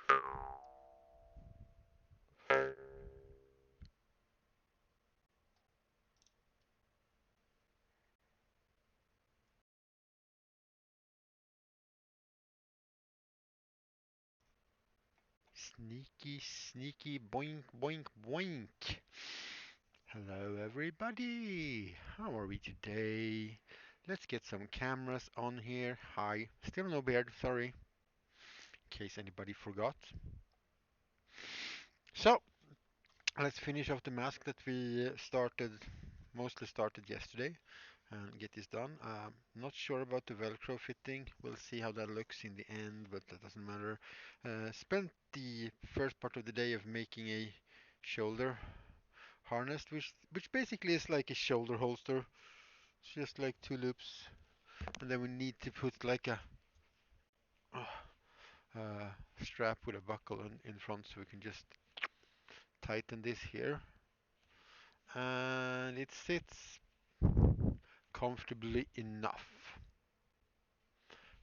Sneaky, sneaky, boink, boink, boink. Hello, everybody. How are we today? Let's get some cameras on here. Hi. Still no beard, sorry, in case anybody forgot. So, let's finish off the mask that we mostly started yesterday, and get this done. Not sure about the Velcro fitting. We'll see how that looks in the end, but that doesn't matter. Spent the first part of the day of making a shoulder harness, which basically is like a shoulder holster. It's just like two loops, and then we need to put like a strap with a buckle in front, so we can just tighten this here, and it sits comfortably enough.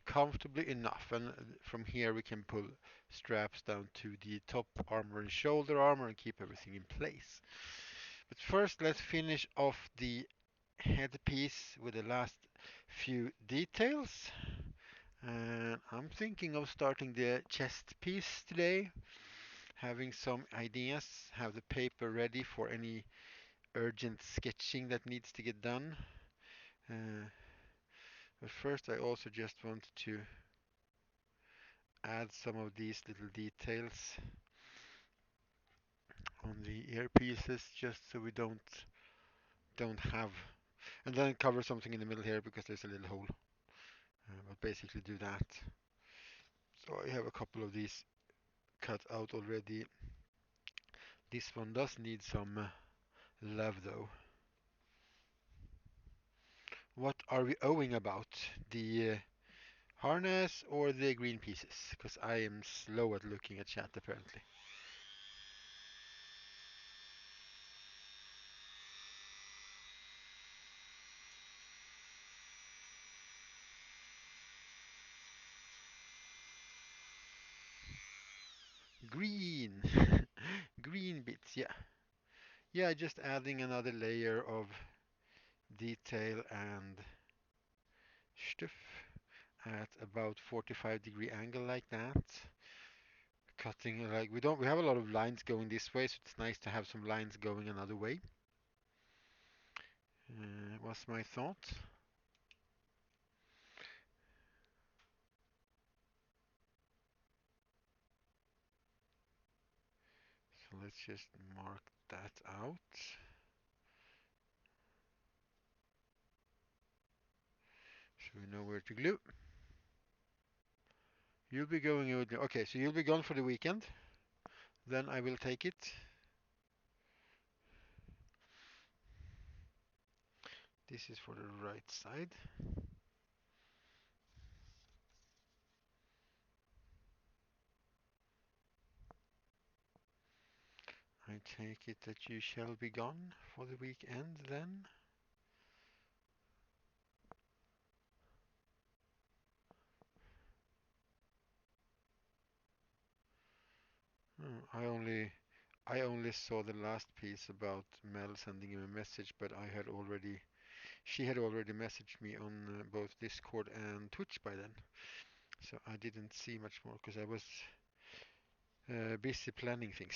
Comfortably enough, and from here we can pull straps down to the top armor and shoulder armor and keep everything in place. But first, let's finish off the headpiece with the last few details. And I'm thinking of starting the chest piece today, having some ideas, have the paper ready for any urgent sketching that needs to get done. Uh, but first, I also just want to add some of these little details on the earpieces, just so we don't have, and then cover something in the middle here because there's a little hole. But basically do that. So I have a couple of these cut out already. This one does need some love though. What are we owing about? The harness or the green pieces? Because I am slow at looking at chat apparently. Green! Green bits, yeah. Yeah, just adding another layer of detail and stuff at about 45-degree angle like that. Cutting like we have a lot of lines going this way, so it's nice to have some lines going another way. Was my thought. So let's just mark that out. So we know where to glue. You'll be going with me. Okay, so you'll be gone for the weekend. Then I will take it. This is for the right side. I take it that you shall be gone for the weekend then. I only saw the last piece about Mel sending him a message, but she had already messaged me on both Discord and Twitch by then. So I didn't see much more because I was busy planning things.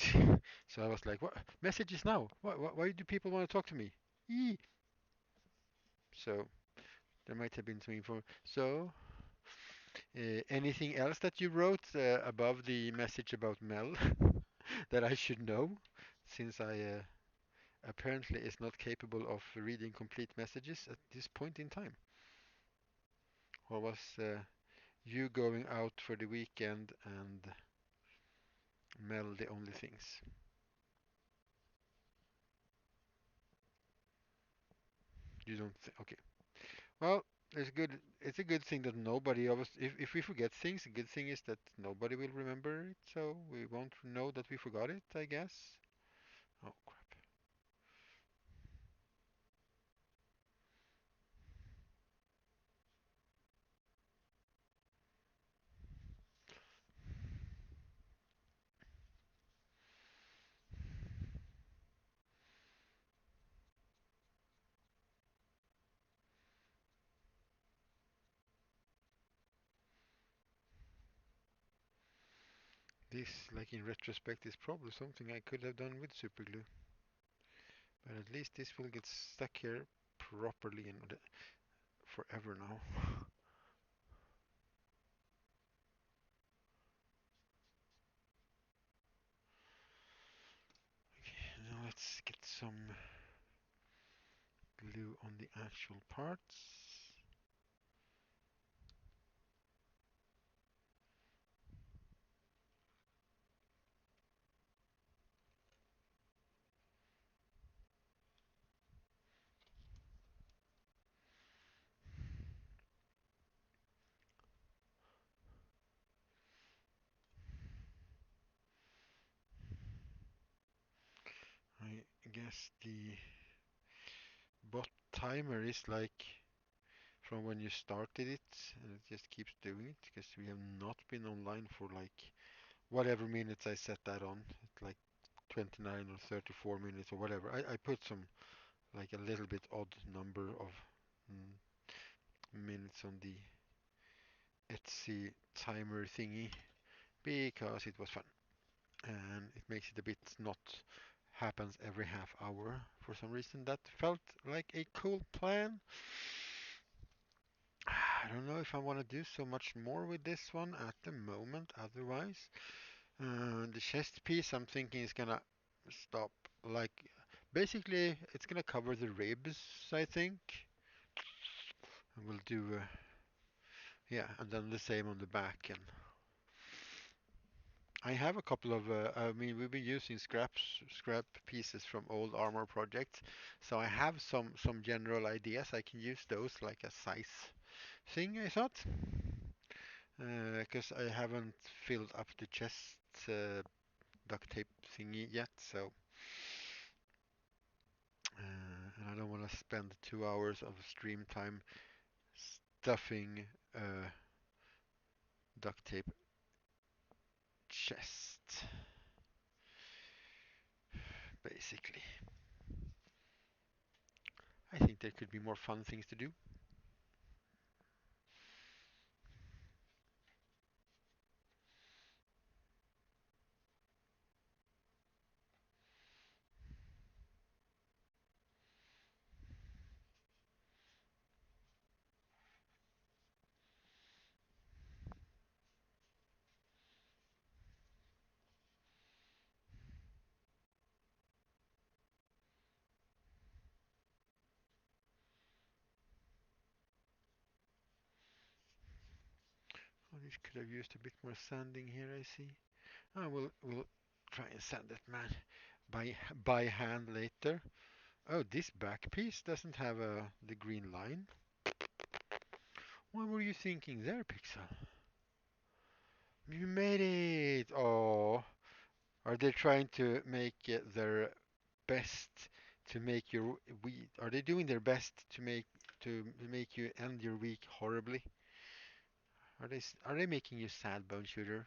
So I was like, what messages now? Why do people want to talk to me? Eee. So there might have been some info. So anything else that you wrote above the message about Mel that I should know, since I apparently is not capable of reading complete messages at this point in time? Or was you going out for the weekend and Mel the only things? You don't okay. Well, it's a good thing that nobody of us, if we forget things, the good thing is that nobody will remember it, so we won't know that we forgot it, I guess. Oh, crap. This, like in retrospect, is probably something I could have done with super glue. But at least this will get stuck here properly and forever now. Okay, now let's get some glue on the actual parts. I guess the bot timer is like from when you started it, and it just keeps doing it because we have not been online for like whatever minutes I set that on. It's like 29 or 34 minutes or whatever. I put some like a little bit odd number of mm, minutes on the Etsy timer thingy because it was fun and it makes it a bit not happens every half hour for some reason. That felt like a cool plan. I don't know if I want to do so much more with this one at the moment. Otherwise, the chest piece I'm thinking is gonna stop. Like basically, it's gonna cover the ribs, I think. And we'll do yeah, and then the same on the back. And I have a couple of. I mean, we've been using scrap pieces from old armor projects, so I have some general ideas. I can use those like a size thing. I thought. Because I haven't filled up the chest duct tape thingy yet, so and I don't want to spend 2 hours of stream time stuffing duct tape chest, basically. I think there could be more fun things to do. Oh, this could have used a bit more sanding here, I see. Oh, we'll try and sand it, man, by hand later. Oh, this back piece doesn't have the green line. What were you thinking there, Pixel? You made it! Oh, are they trying to make their best to make your week? Are they doing their best to make you end your week horribly? Are they making you sad, Bone Shooter?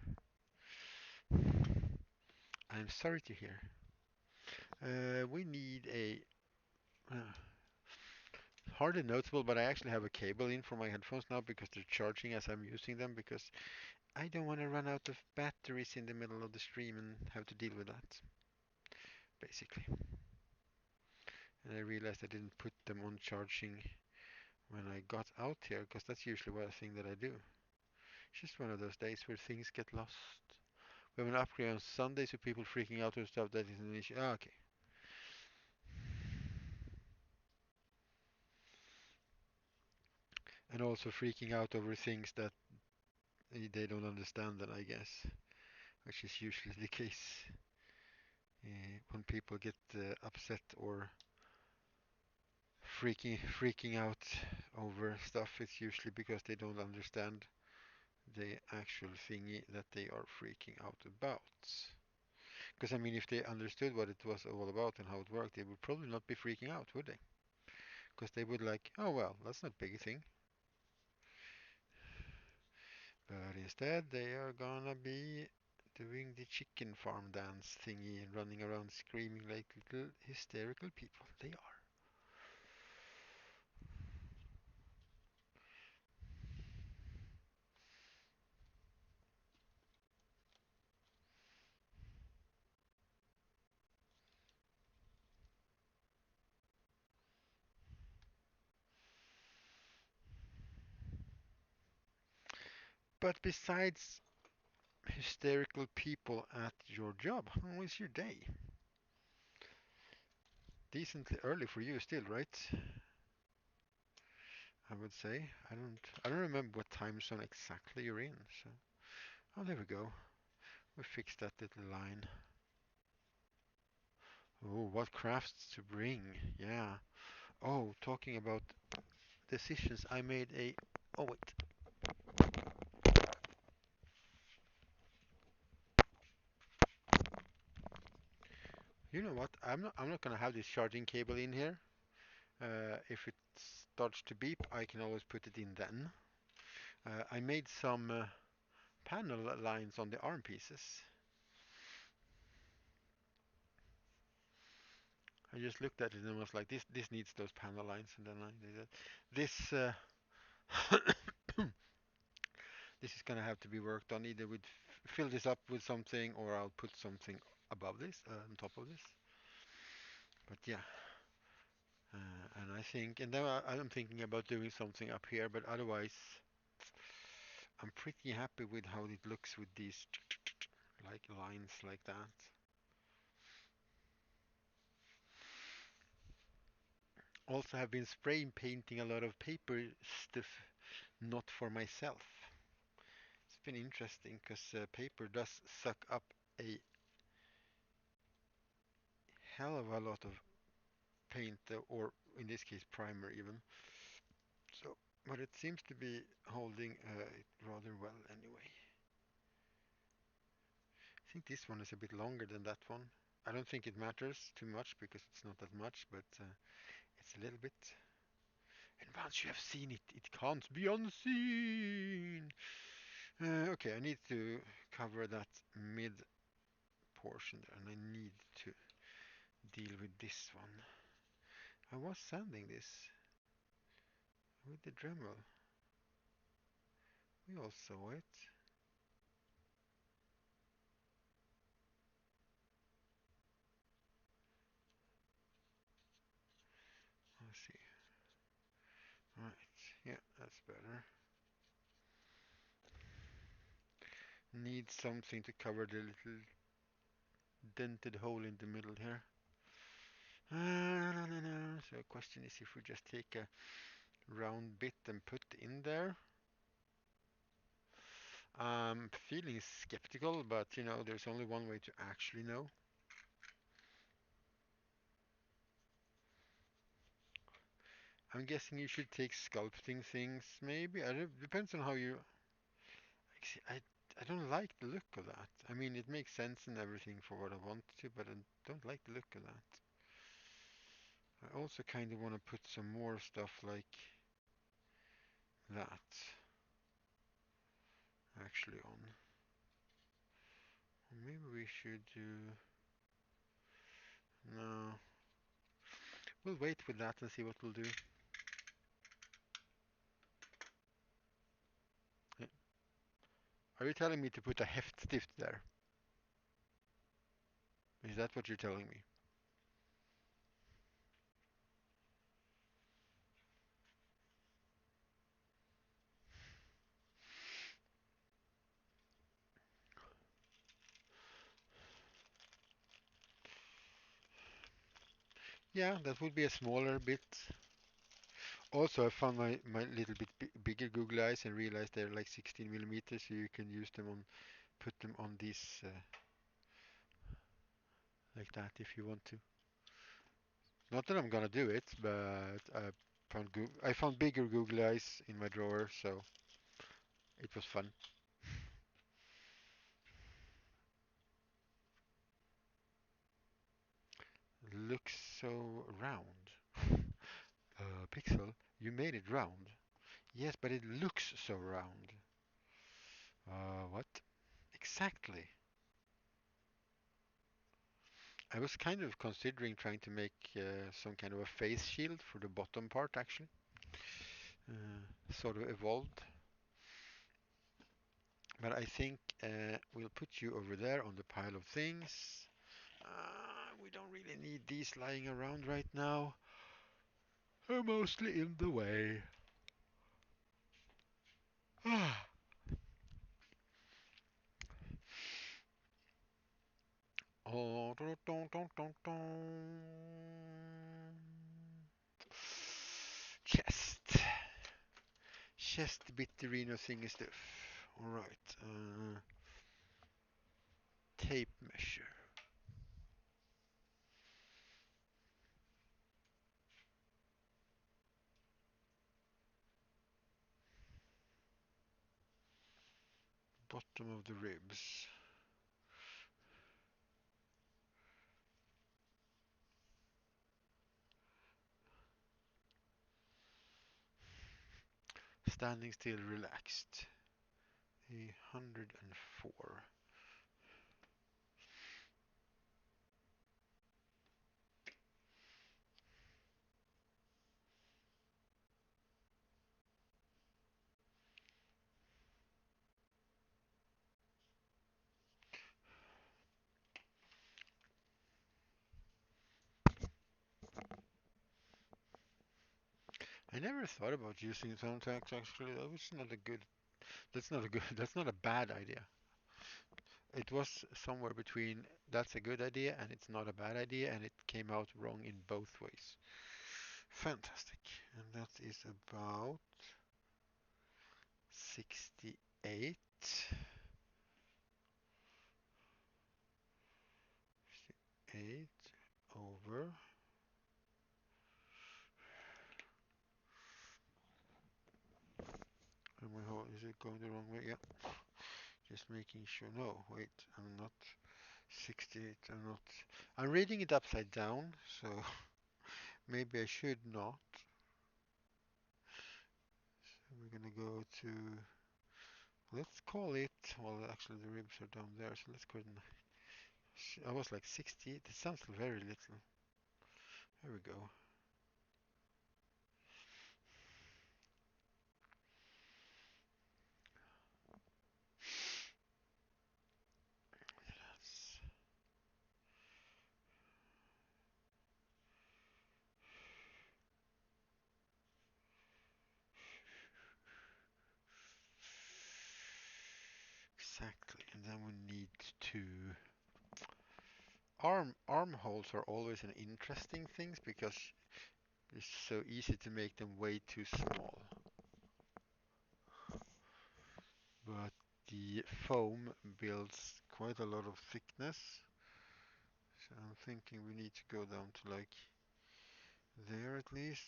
I'm sorry to hear. We need a hardly noticeable, but I actually have a cable in for my headphones now because they're charging as I'm using them because I don't want to run out of batteries in the middle of the stream and have to deal with that, basically. And I realized I didn't put them on charging when I got out here because that's usually one thing that I do. It's just one of those days where things get lost. We have an upgrade on Sunday, so people freaking out or stuff that is an issue. Ah, okay. And also freaking out over things that they don't understand, then I guess, which is usually the case. When people get upset or freaking out over stuff, it's usually because they don't understand the actual thingy that they are freaking out about. Because I mean, if they understood what it was all about and how it worked, they would probably not be freaking out, would they? Because they would like, oh well, that's not big thing. But instead, they are gonna be doing the chicken farm dance thingy and running around screaming like little hysterical people. They are. But besides hysterical people at your job, how is your day? Decently early for you still, right? I would say. I don't remember what time zone exactly you're in, so oh there we go. We fixed that little line. Oh, what crafts to bring. Yeah. Oh, talking about decisions, I made a oh wait. You know what? I'm not gonna have this charging cable in here. If it starts to beep, I can always put it in then. I made some panel lines on the arm pieces. I just looked at it and was like, this needs those panel lines, and then I did it. This this is gonna have to be worked on either with fill this up with something, or I'll put something above this, on top of this. But yeah, and I think, and then I'm thinking about doing something up here, but otherwise, I'm pretty happy with how it looks with these like lines like that. Also have been spray painting a lot of paper stuff, not for myself. It's been interesting because paper does suck up a hell of a lot of paint, or in this case primer even. So, but it seems to be holding it rather well anyway. I think this one is a bit longer than that one. I don't think it matters too much because it's not that much, but it's a little bit. And once you have seen it, it can't be unseen. Okay, I need to cover that mid portion there, and I need to deal with this one. I was sanding this with the Dremel. We all saw it. Let's see. Right, yeah, that's better. Need something to cover the little dented hole in the middle here. So the question is if we just take a round bit and put in there. I'm feeling skeptical, but you know, there's only one way to actually know. I'm guessing you should take sculpting things, maybe. I don't, depends on how you. I don't like the look of that. I mean, it makes sense and everything for what I want to, but I don't like the look of that. I also kind of want to put some more stuff like that actually on. Or maybe we should do. No, we'll wait with that and see what we'll do. Yeah. Are you telling me to put a heft stift there? Is that what you're telling me? Yeah, that would be a smaller bit. Also, I found my little bit bigger Google eyes and realized they're like 16 millimeters, so you can use them on, put them on this like that if you want to. Not that I'm gonna do it, but I found bigger Google eyes in my drawer, so it was fun. Looks so round. Pixel, you made it round. Yes, but it looks so round. What? Exactly. I was kind of considering trying to make some kind of a face shield for the bottom part, actually. Sort of evolved. But I think we'll put you over there on the pile of things. We don't really need these lying around right now. They're mostly in the way. Oh, dun, dun, dun, dun, dun. Chest. Chest bitterino thingy stuff. Alright. Tape measure. Bottom of the ribs. Standing still, relaxed. 104. I never thought about using thumbtacks actually. That was not a good. That's not a good. That's not a bad idea. It was somewhere between that's a good idea and it's not a bad idea, and it came out wrong in both ways. Fantastic. And that is about 68. 68 over. Is it going the wrong way? Yeah. Just making sure. No, wait. I'm not 68. I'm not. I'm reading it upside down, so maybe I should not. So we're gonna go to. Let's call it. Well, actually, the ribs are down there, so let's go ahead and. I was like 68. It sounds very little. There we go. That's exactly. And then we need to. Armholes are always an interesting thing because it's so easy to make them way too small. But the foam builds quite a lot of thickness. So I'm thinking we need to go down to like there at least.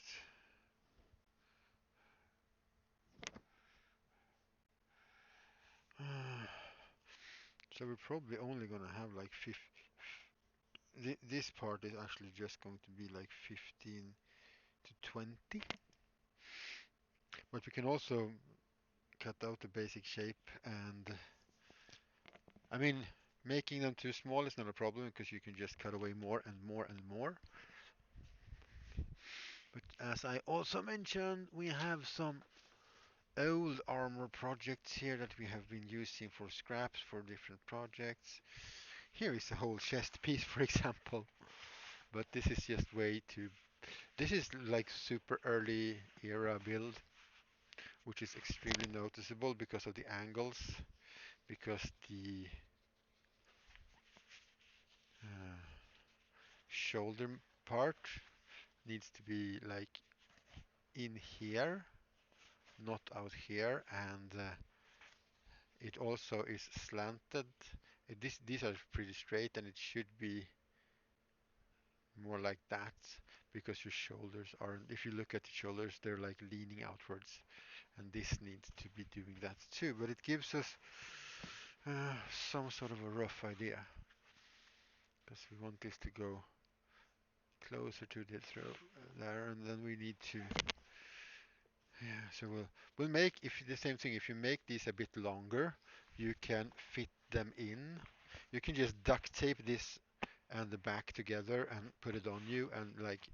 So we're probably only gonna have like 50. This part is actually just going to be like 15 to 20. But we can also cut out the basic shape, and I mean, making them too small is not a problem because you can just cut away more and more and more. But as I also mentioned, we have some old armor projects here that we have been using for scraps for different projects. Here is a whole chest piece, for example. But this is just way too. This is like super early era build, which is extremely noticeable because of the angles, because the uh, shoulder part needs to be like in here, not out here, and it also is slanted. These are pretty straight, and it should be more like that because your shoulders aren't. If you look at the shoulders, they're like leaning outwards, and this needs to be doing that too. But it gives us some sort of a rough idea because we want this to go closer to the throat there, and then we need to. Yeah, so we'll make if the same thing. If you make these a bit longer, you can fit them in. You can just duct tape this and the back together and put it on you and like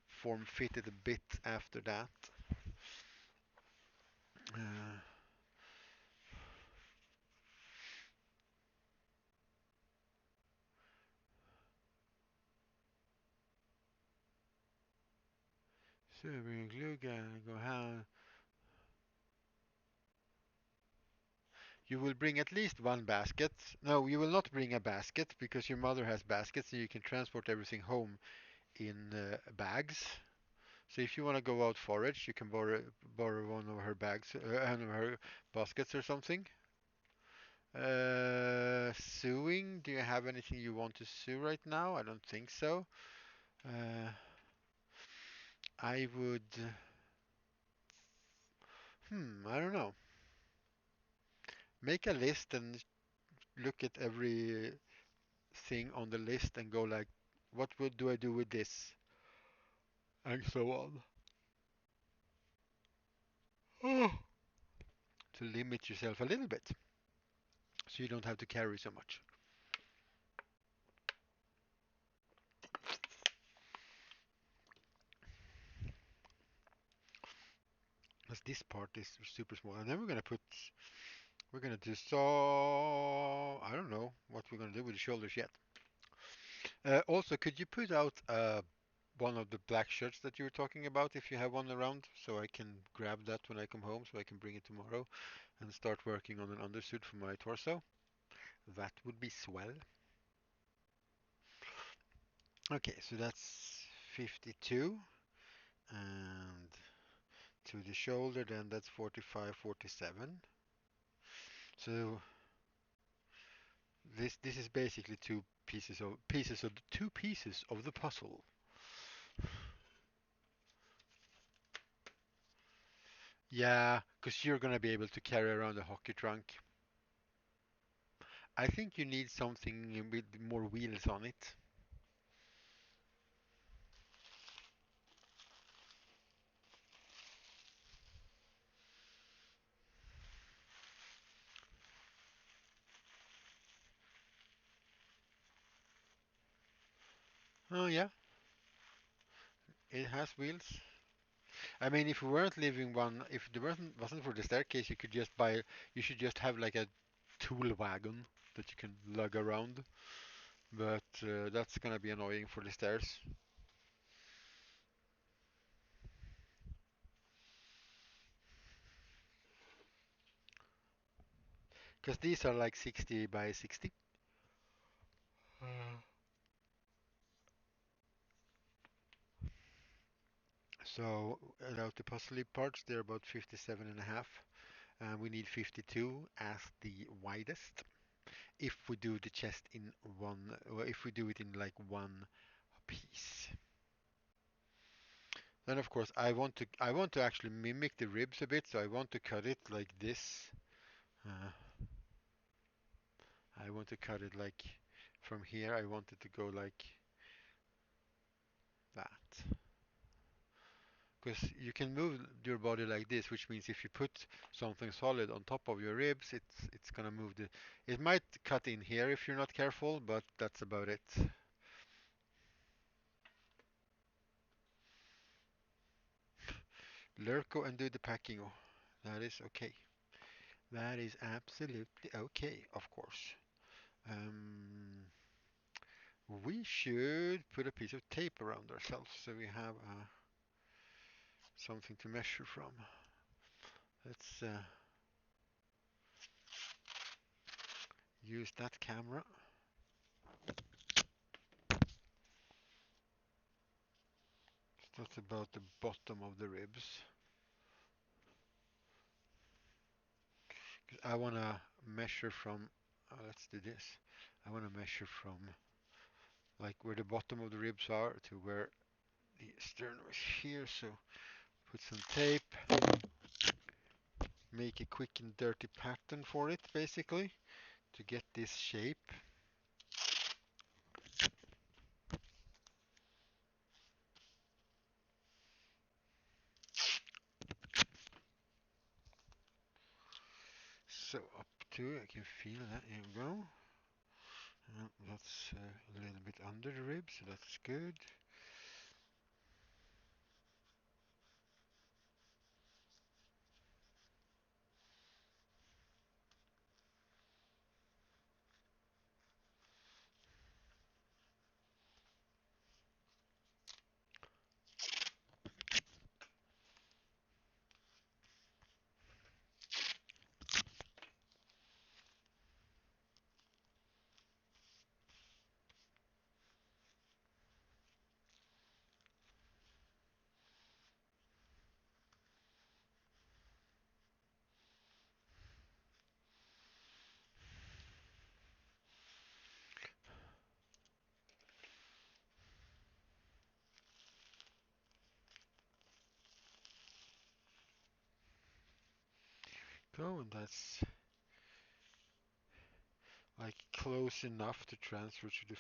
form fit it a bit after that. Uh, so we're glue gun go how. You will bring at least one basket. No, you will not bring a basket because your mother has baskets and you can transport everything home in bags. So if you want to go out forage, you can borrow one of her bags, one of her baskets or something. Sewing. Do you have anything you want to sew right now? I don't think so. Uh, I would. I don't know. Make a list and look at every thing on the list and go like, what would do I do with this? And so on. To limit yourself a little bit so you don't have to carry so much. Because this part is super small. And then we're gonna do so, I don't know what we're gonna do with the shoulders yet. Also, could you put out one of the black shirts that you were talking about if you have one around so I can grab that when I come home so I can bring it tomorrow and start working on an undersuit for my torso? That would be swell. Okay, so that's 52 and to the shoulder then that's 45, 47. So this is basically two pieces of the puzzle. Yeah, because you're gonna be able to carry around a hockey trunk. I think you need something with more wheels on it. Oh yeah, it has wheels. I mean, if we weren't leaving one, if there wasn't for the staircase, you could just buy. You should just have like a tool wagon that you can lug around. But that's gonna be annoying for the stairs. Because these are like 60 by 60. Uh, So without the puzzly parts, they're about 57 and a half. And we need 52 as the widest. If we do the chest in one, or if we do it in like one piece. Then of course I want to actually mimic the ribs a bit, so I want to cut it like this. Uh, I want to cut it like from here. I want it to go like that. Because you can move your body like this, which means if you put something solid on top of your ribs, it's gonna move the. It might cut in here if you're not careful, but that's about it. Lurko and do the packing. Oh, that is okay. That is absolutely okay, of course. Um, we should put a piece of tape around ourselves so we have something to measure from. Let's use that camera. So that's about the bottom of the ribs. I want to measure from, let's do this. I want to measure from like where the bottom of the ribs are to where the sternum is here. So put some tape, make a quick and dirty pattern for it basically to get this shape. So up to, I can feel that, here we go. That's a little bit under the ribs, so that's good. go, and that's like close enough to transfer to the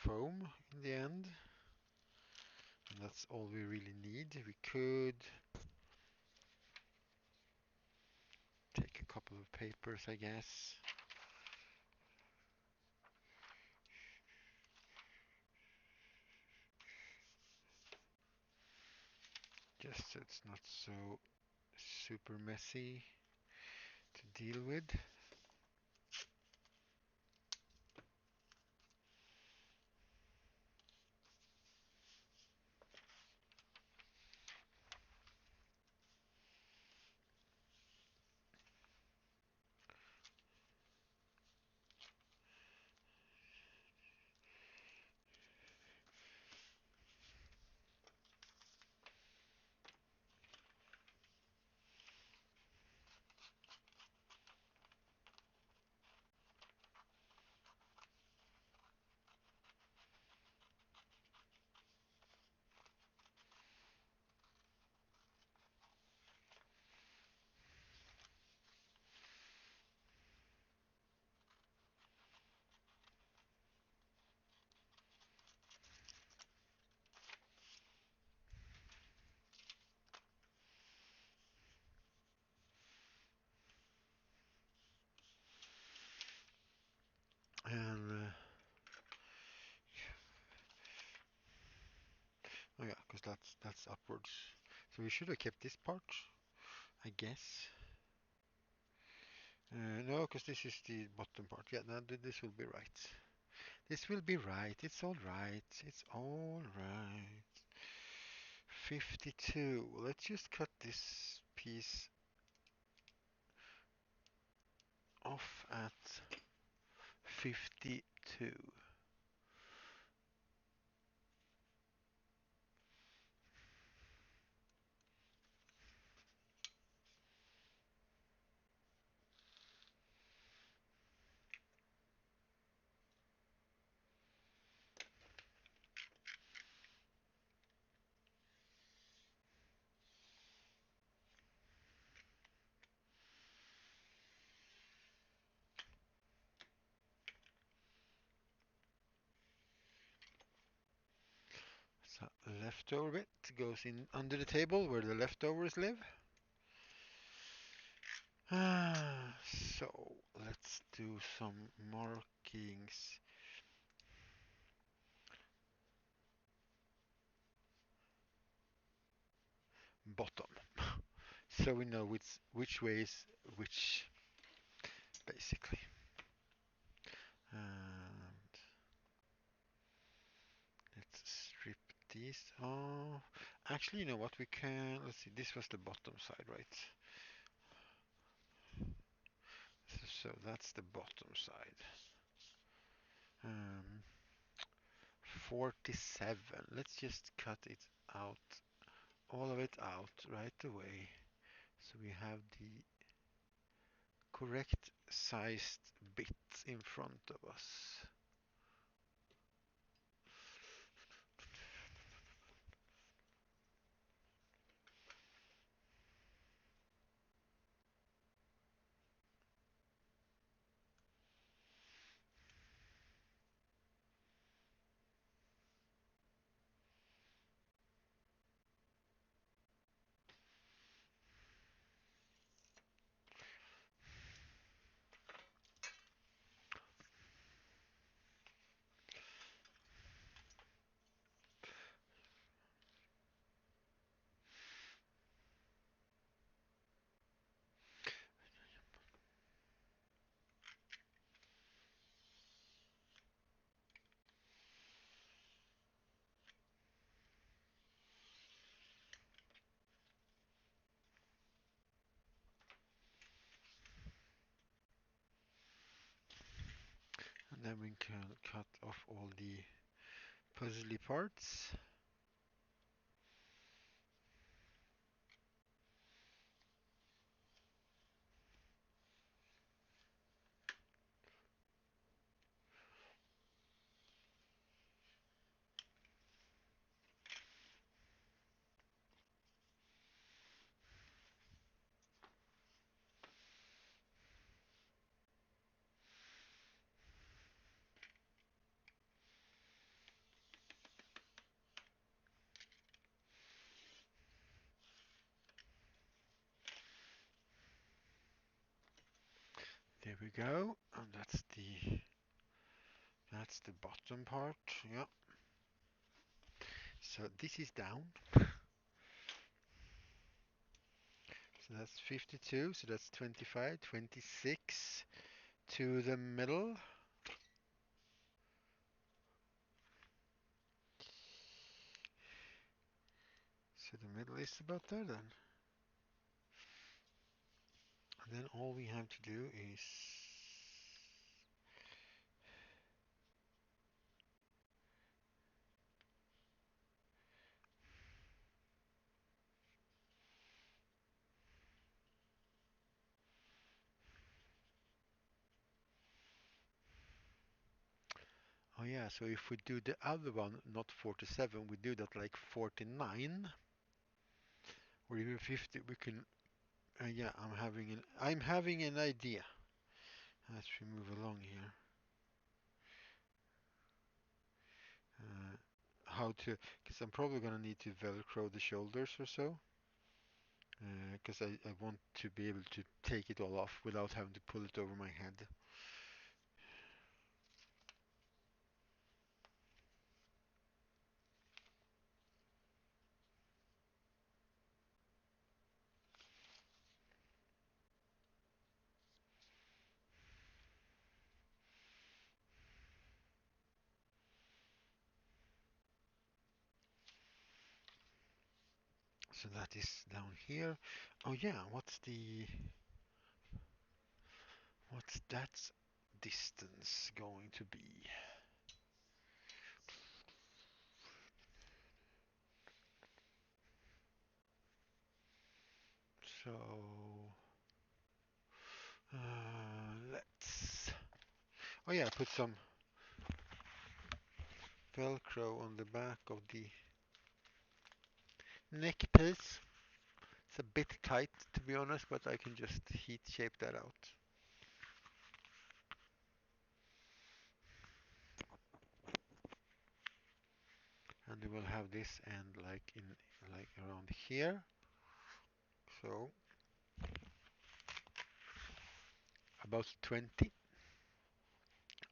foam in the end. And that's all we really need. We could take a couple of papers, I guess. Just so it's not so super messy to deal with. And oh yeah, because that's upwards. So we should have kept this part, I guess. No, because this is the bottom part. Yeah, no, this will be right. This will be right. It's all right. It's all right. 52. Let's just cut this piece off at 52. So leftover bit goes in under the table where the leftovers live. So let's do some markings. Bottom. So we know which way is which, basically. And let's strip these off. Actually, you know what? We can. Let's see. This was the bottom side, right? So that's the bottom side. Um, 47. Let's just cut it out, all of it out right away. So we have the correct sized bit in front of us. And then we can cut off all the puzzly parts. There we go. And that's the bottom part. Yeah. So this is down. So that's 52. So that's 25, 26 to the middle. So the middle is about there then. And then all we have to do is oh yeah, so if we do the other one, not 47, we do that like 49 or even 50, we can yeah, I'm having an idea as we move along here. How to, because I'm probably gonna need to velcro the shoulders or so, because I want to be able to take it all off without having to pull it over my head. So that is down here. Oh yeah, what's that distance going to be? So let's oh yeah, put some velcro on the back of the neck piece. It's a bit tight to be honest, but I can just heat shape that out. And we will have this end like around here. So about 20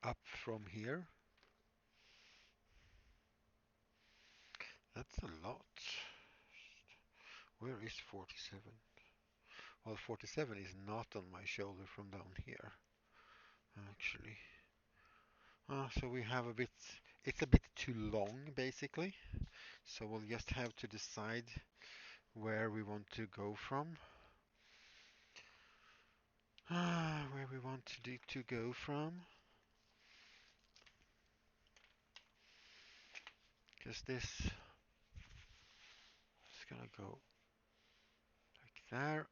up from here. That's a lot. Where is 47? Well, 47 is not on my shoulder from down here, actually. So we have a bit, it's a bit too long, basically. So we'll just have to decide where we want to go from. Where we want to go from. Because this is gonna go like there.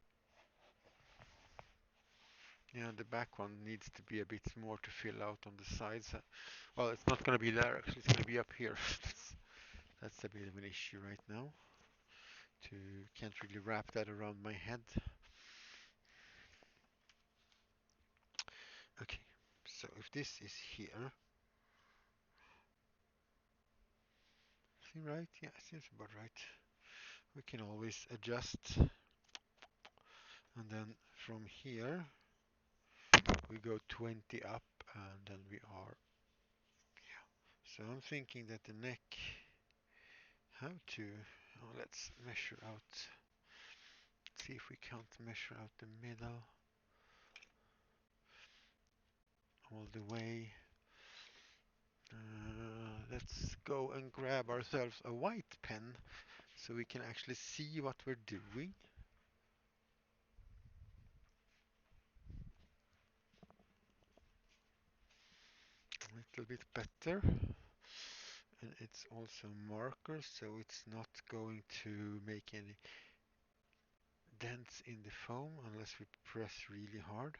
Yeah, the back one needs to be a bit more to fill out on the sides. Well, it's not gonna be there actually, it's gonna be up here. That's a bit of an issue right now. Can't really wrap that around my head. Okay, so if this is here, seem right? Yeah, seems about right. We can always adjust, and then from here we go 20 up, and then we are. Yeah. So I'm thinking that the neck, how to? Oh, let's measure out. See if we can't measure out the middle all the way. Let's go and grab ourselves a white pen so we can actually see what we're doing. A little bit better. And it's also marker, so it's not going to make any dents in the foam unless we press really hard.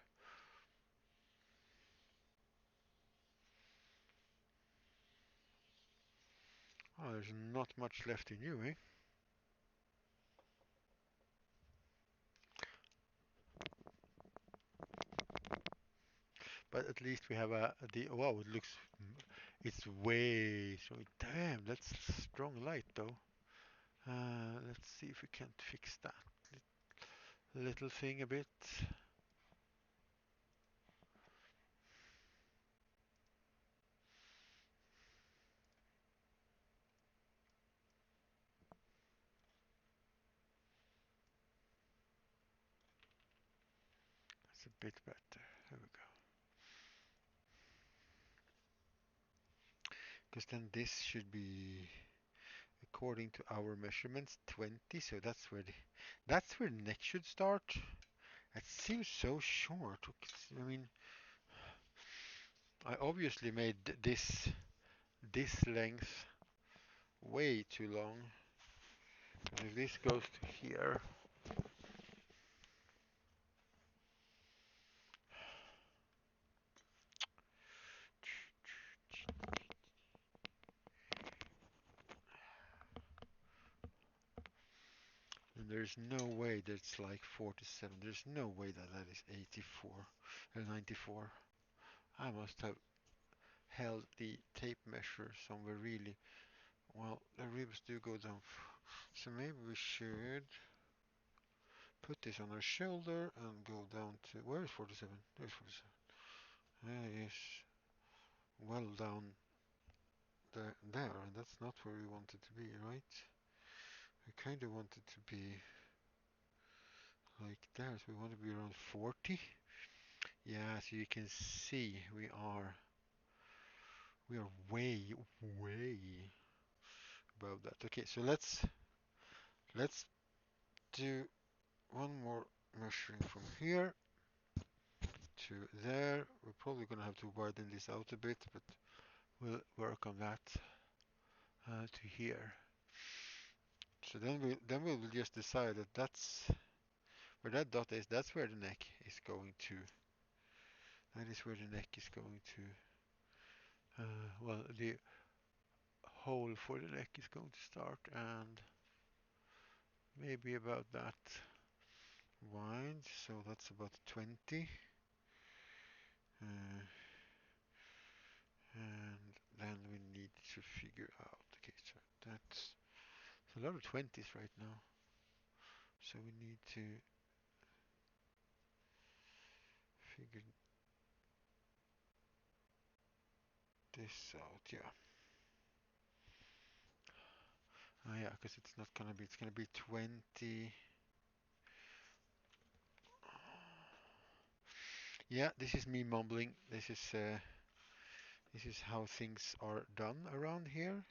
Oh, there's not much left in you, eh? But at least we have wow, it looks, it's way so damn, that's strong light though. Let's see if we can't fix that little thing a bit. bit better. There we go. Because then this should be, according to our measurements, 20. So that's where the neck should start. It seems so short. I mean, I obviously made this length way too long. And if this goes to here, and there's no way that's like 47. There's no way that that is 84 or 94. I must have held the tape measure somewhere really. Well, the ribs do go down. So maybe we should put this on our shoulder and go down to, where is 47? There's 47. There is well down there, and that's not where we want it to be, right? We kind of want it to be like there, so we want to be around 40. Yeah, so you can see we are way above that. Okay, so let's do one more measuring from here to there. We're probably gonna have to widen this out a bit, but we'll work on that to here. So then we'll just decide that that's where that dot is. That's where the neck is going to. That is where the neck is going to. Well, the hole for the neck is going to start, and maybe about that wide. So that's about 20. Uh, and then we need to figure out. Okay, so that's a lot of 20s right now. So we need to figure this out. Yeah. Oh yeah, because it's not gonna be. It's gonna be 20. Yeah, this is me mumbling. This is how things are done around here.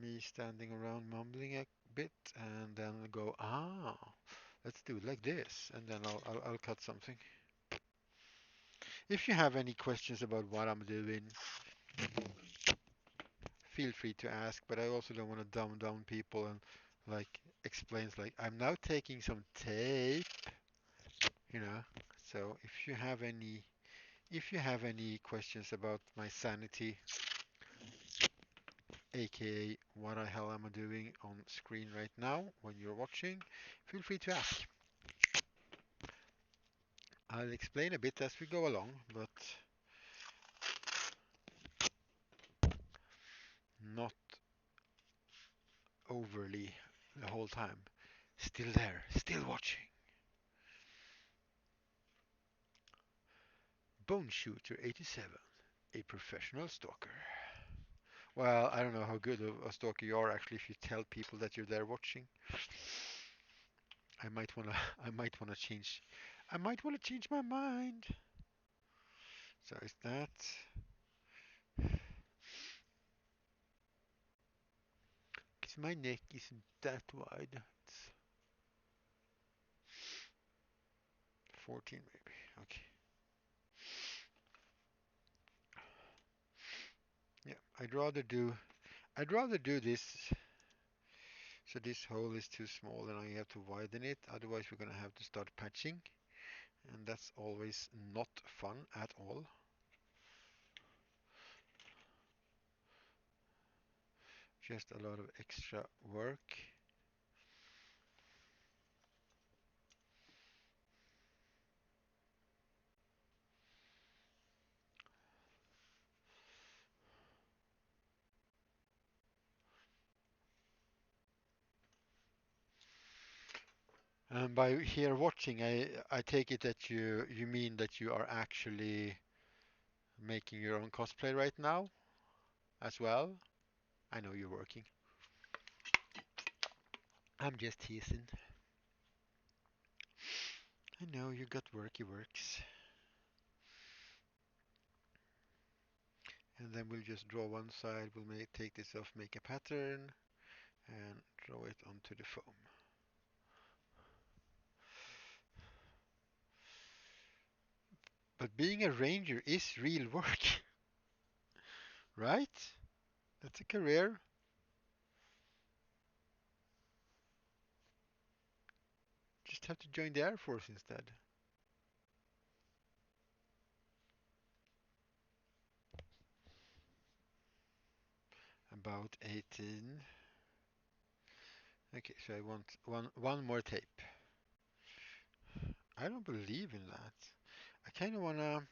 Me standing around mumbling a bit, and then go, let's do it like this, and then I'll cut something. If you have any questions about what I'm doing, feel free to ask, but I also don't want to dumb down people and like explains like I'm now taking some tape, you know. So if you have any questions about my sanity, aka what the hell am I doing on screen right now when you're watching, feel free to ask. I'll explain a bit as we go along, but not overly the whole time. Still there, still watching. Bone Shooter 87, a professional stalker. Well, I don't know how good of a stalker you are actually if you tell people that you're there watching. I might wanna I might wanna change my mind. So is that 'cause my neck isn't that wide. It's 14 maybe. Okay. Yeah, I'd rather do this so this hole is too small and I have to widen it. Otherwise we're gonna have to start patching, and that's always not fun at all. Just a lot of extra work. And by here watching, I take it that you mean that you are actually making your own cosplay right now as well. I know you're working. I'm just teasing. I know you got worky works. And then we'll just draw one side. We'll take this off, make a pattern, and draw it onto the foam. But being a ranger is real work, right? That's a career. Just have to join the Air Force instead. About 18. Okay, so I want one more tape. I don't believe in that. I kind of wanna,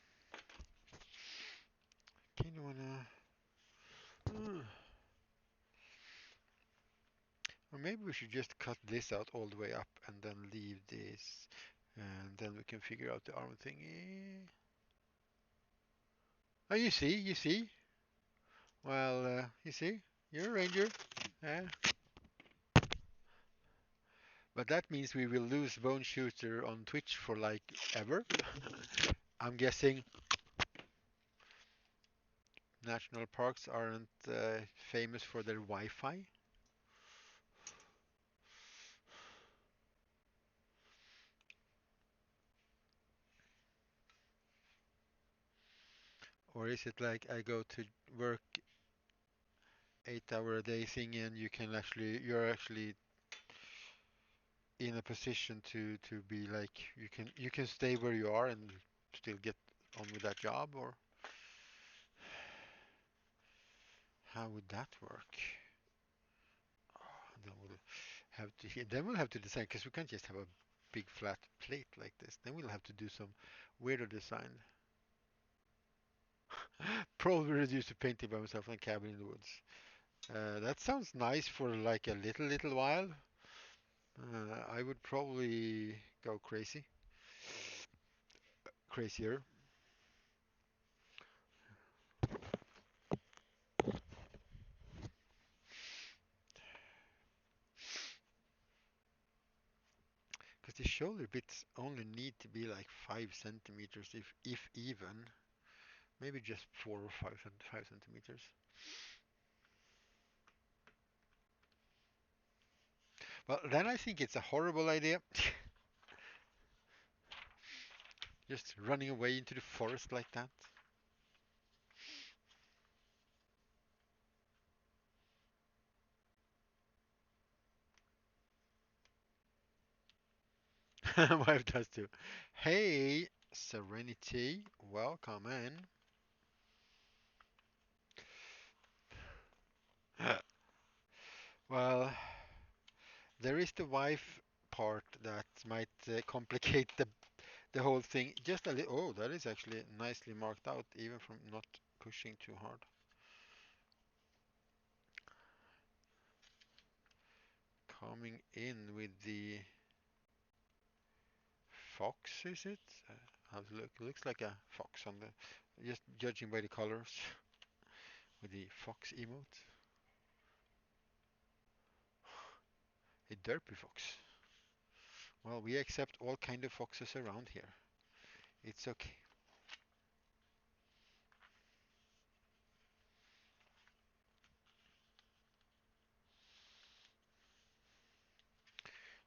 or maybe we should just cut this out all the way up and then leave this, and then we can figure out the arm thingy. Oh, you see. Well, you see, you're a ranger. Uh, but that means we will lose Bone Shooter on Twitch for like ever. I'm guessing national parks aren't famous for their Wi-Fi. Or is it like I go to work 8 hour a day thing and you're actually in a position to be like you can stay where you are and still get on with that job, or how would that work? Then we'll have to decide, because we can't just have a big flat plate like this. Then we'll have to do some weirder design. Probably reduce to painting by myself in a cabin in the woods. That sounds nice for like a little while. I would probably go crazier. Because the shoulder bits only need to be like 5 centimeters, if even. Maybe just 4 or 5 centimeters. Well, then I think it's a horrible idea. Just running away into the forest like that. My wife does too. Hey, Serenity, welcome in. Well, there is the wife part that might complicate the whole thing just a little. Oh, that is actually nicely marked out, even from not pushing too hard. Coming in with the fox, is it? How does it look? It looks like a fox on the, just judging by the colors, with the fox emote. A derpy fox. Well, we accept all kind of foxes around here. It's okay.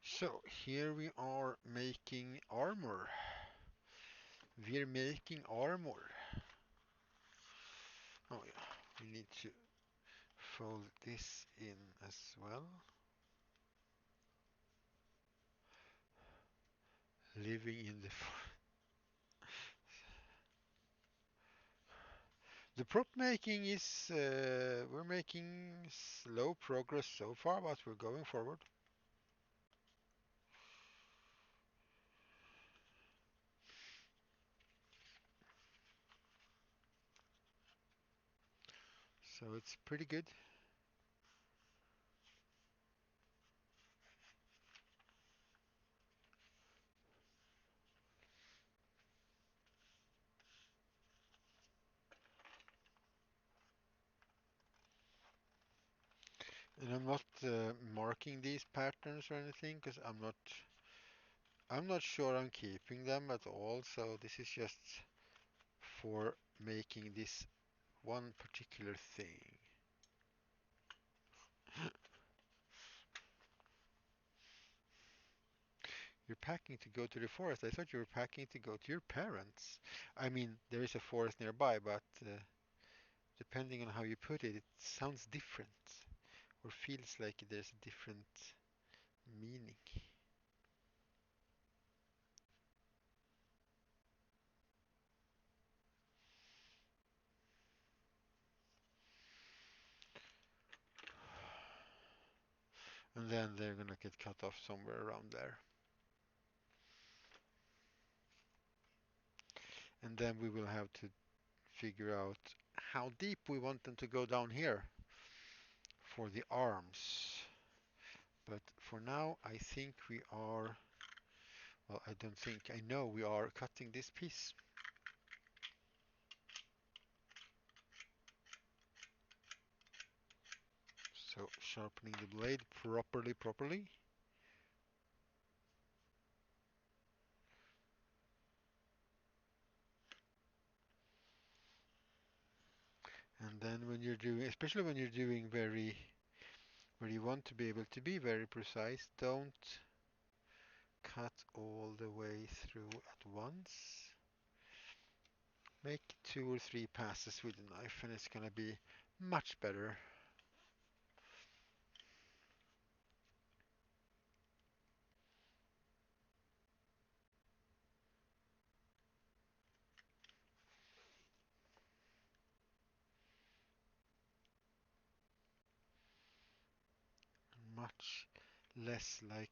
So here we are making armor. We're making armor. Oh yeah, we need to fold this in as well. Living in the the prop making is we're making slow progress so far, but we're going forward. So it's pretty good. And I'm not marking these patterns or anything, because I'm not sure I'm keeping them at all, so this is just for making this one particular thing. You're packing to go to the forest. I thought you were packing to go to your parents. I mean, there is a forest nearby, but depending on how you put it, it sounds different or feels like there's a different meaning. And then they're gonna get cut off somewhere around there. And then we will have to figure out how deep we want them to go down here for the arms. But for now, I think we are, well, I don't think, I know we are cutting this piece. So sharpening the blade properly. And then when you're doing, especially when you're doing where you want to be able to be very precise, don't cut all the way through at once. Make 2 or 3 passes with the knife and it's gonna be much better. Much less like